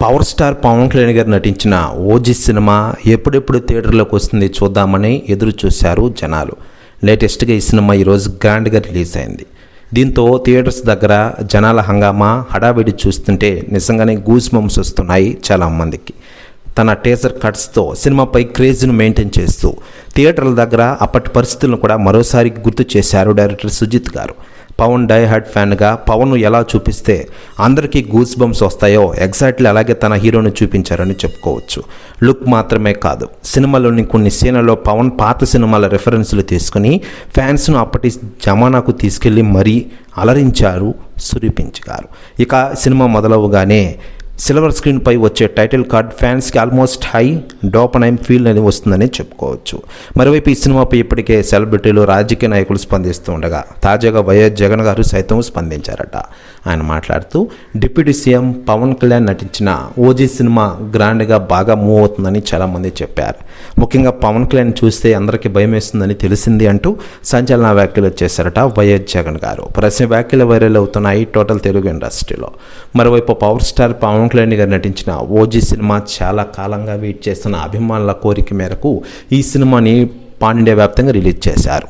Power star Pawan Kalyan గారు నటించిన OG cinema ఎప్పుడెప్పుడు థియేటర్లోకి వస్తుంది చూద్దామని ఎదురు చూశారు జనాలు. లేటెస్ట్గా ఈ సినిమా ఈరోజు గ్రాండ్గా రిలీజ్ అయింది. దీంతో థియేటర్స్ దగ్గర జనాల హంగామా హడావిడి చూస్తుంటే నిజంగానే గూస్ బంప్స్ వస్తున్నాయి చాలామందికి. తన టీజర్ కట్స్తో సినిమాపై క్రేజ్ను మెయింటైన్ చేస్తూ థియేటర్ల దగ్గర అప్పటి పరిస్థితులను కూడా మరోసారి గుర్తు చేశారు డైరెక్టర్ సుజిత్ గారు. పవన్ డై హార్డ్ ఫ్యాన్గా పవన్ను ఎలా చూపిస్తే అందరికీ గూస్ బంప్స్ వస్తాయో ఎగ్జాక్ట్లీ అలాగే తన హీరోని చూపించారని చెప్పుకోవచ్చు. లుక్ మాత్రమే కాదు, సినిమాలోని కొన్ని సీన్లలో పవన్ పాత సినిమాల రెఫరెన్స్లు తీసుకుని ఫ్యాన్స్ను అప్పటి జమానాకు తీసుకెళ్లి మరీ అలరించారు సురిపించ్ గారు. ఇక సినిమా మొదలవగానే సిల్వర్ స్క్రీన్పై వచ్చే టైటిల్ కార్డ్ ఫ్యాన్స్కి ఆల్మోస్ట్ హై డోపనైమ్ ఫీల్ అని వస్తుందని చెప్పుకోవచ్చు. మరోవైపు ఈ సినిమాపై ఇప్పటికే సెలబ్రిటీలు, రాజకీయ నాయకులు స్పందిస్తూ ఉండగా తాజాగా వైఎస్ జగన్ గారు సైతం స్పందించారట. ఆయన మాట్లాడుతూ డిప్యూటీ సీఎం పవన్ కళ్యాణ్ నటించిన ఓజీ సినిమా గ్రాండ్గా బాగా మూవ్ అవుతుందని చాలామంది చెప్పారు. ముఖ్యంగా పవన్ కళ్యాణ్ చూస్తే అందరికీ భయం వేస్తుందని తెలిసింది అంటూ సంచలన వ్యాఖ్యలు చేశారట వైఎస్ జగన్ గారు. ప్రశ్న వ్యాఖ్యలు వైరల్ అవుతున్నాయి టోటల్ తెలుగు ఇండస్ట్రీలో. మరోవైపు పవర్ స్టార్ పవన్ కళ్యాణ్ గారు నటించిన ఓజీ సినిమా చాలా కాలంగా వెయిట్ చేస్తున్న అభిమానుల కోరిక మేరకు ఈ సినిమాని పాన్ ఇండియా వ్యాప్తంగా రిలీజ్ చేశారు.